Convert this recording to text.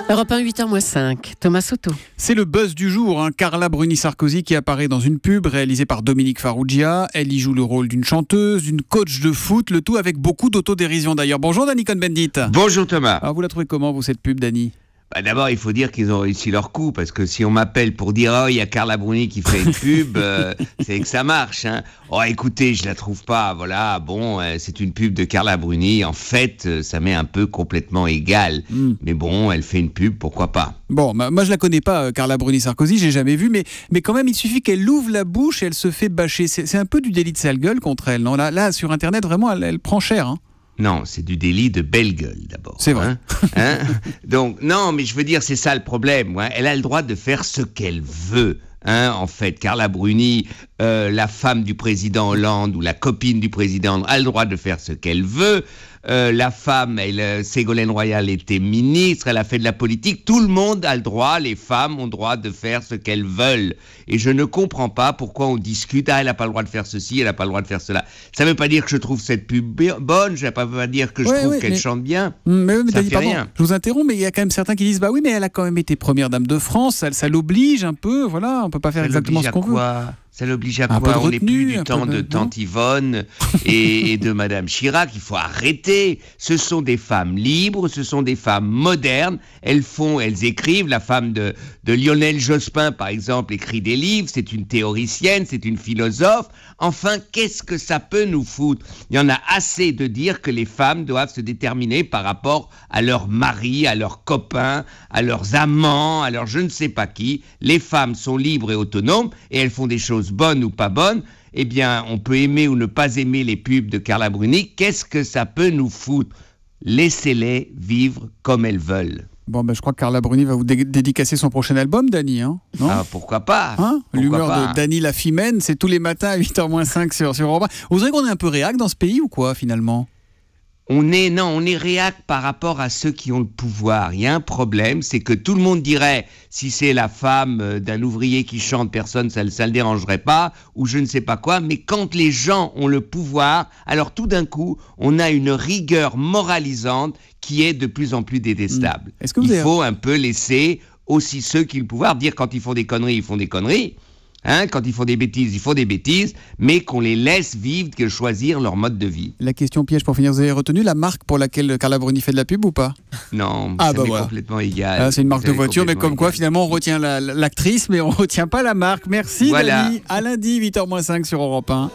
Europe 1, 8h-5, Thomas Soto. C'est le buzz du jour, hein. Carla Bruni-Sarkozy qui apparaît dans une pub réalisée par Dominique Farrugia. Elle y joue le rôle d'une chanteuse, d'une coach de foot, le tout avec beaucoup d'autodérision d'ailleurs. Bonjour Dany Cohn-Bendit. Bonjour Thomas. Alors vous la trouvez comment, vous, cette pub, Dany ? D'abord, il faut dire qu'ils ont réussi leur coup, parce que si on m'appelle pour dire « Oh, il y a Carla Bruni qui fait une pub », c'est que ça marche. Hein. Oh, écoutez, je la trouve pas, voilà, bon, c'est une pub de Carla Bruni. En fait, ça m'est un peu complètement égal. Mais bon, elle fait une pub, pourquoi pas. Bon, moi je la connais pas, Carla Bruni-Sarkozy, j'ai jamais vu, mais quand même, il suffit qu'elle ouvre la bouche et elle se fait bâcher. C'est un peu du délit de sale gueule contre elle, non ? Là, sur Internet, vraiment, elle prend cher, hein. Non, c'est du délit de belle gueule d'abord. C'est vrai. Hein. Donc, non, mais je veux dire, c'est ça le problème. Ouais. Elle a le droit de faire ce qu'elle veut. Hein, en fait, Carla Bruni, la femme du président Hollande ou la copine du président Hollande, a le droit de faire ce qu'elle veut. La femme, Ségolène Royal était ministre, elle a fait de la politique. Tout le monde a le droit, les femmes ont le droit de faire ce qu'elles veulent. Et je ne comprends pas pourquoi on discute. Ah, elle n'a pas le droit de faire ceci, elle n'a pas le droit de faire cela. Ça ne veut pas dire que je trouve cette pub bonne, ça ne veut pas dire que je trouve qu'elle chante bien. Mais ça Dany, fait rien. Je vous interromps, mais il y a quand même certains qui disent bah oui, mais elle a quand même été première dame de France, ça l'oblige un peu, voilà, on peut pas faire exactement ce qu'on veut. Ça l'oblige à Un peu quoi? de On n'est plus retenue, du temps de Tante Yvonne et de Madame Chirac. Il faut arrêter. Ce sont des femmes libres, ce sont des femmes modernes. Elles écrivent. La femme de Lionel Jospin, par exemple, écrit des livres. C'est une théoricienne, c'est une philosophe. Enfin, qu'est-ce que ça peut nous foutre? Il y en a assez de dire que les femmes doivent se déterminer par rapport à leur mari, à leurs copains, à leurs amants, à leurs je ne sais pas qui. Les femmes sont libres et autonomes et elles font des choses bonnes ou pas bonnes. Eh bien, on peut aimer ou ne pas aimer les pubs de Carla Bruni. Qu'est-ce que ça peut nous foutre? Laissez-les vivre comme elles veulent. Bon, je crois que Carla Bruni va vous dédicacer son prochain album, Dany, hein, non? Ah, pourquoi pas, hein? L'humeur pas. De Dany la Fimène, c'est tous les matins à 8h-5 sur Europe 1. Vous savez qu'on est un peu réac dans ce pays ou quoi, finalement? On est réac par rapport à ceux qui ont le pouvoir. Il y a un problème, c'est que tout le monde dirait, si c'est la femme d'un ouvrier qui chante, personne, ça le dérangerait pas, ou je ne sais pas quoi, mais quand les gens ont le pouvoir, alors tout d'un coup, on a une rigueur moralisante qui est de plus en plus détestable. Il faut un peu laisser aussi ceux qui ont le pouvoir dire quand ils font des conneries, ils font des conneries. Hein, quand ils font des bêtises, ils font des bêtises, mais qu'on les laisse vivre, que choisir leur mode de vie. La question piège pour finir, vous avez retenu la marque pour laquelle Carla Bruni fait de la pub ou pas? Non, ça m'est complètement égal. C'est une marque de voiture, mais comme quoi finalement on retient l'actrice, mais on ne retient pas la marque. Merci Dany, à lundi 8h-5 sur Europe 1.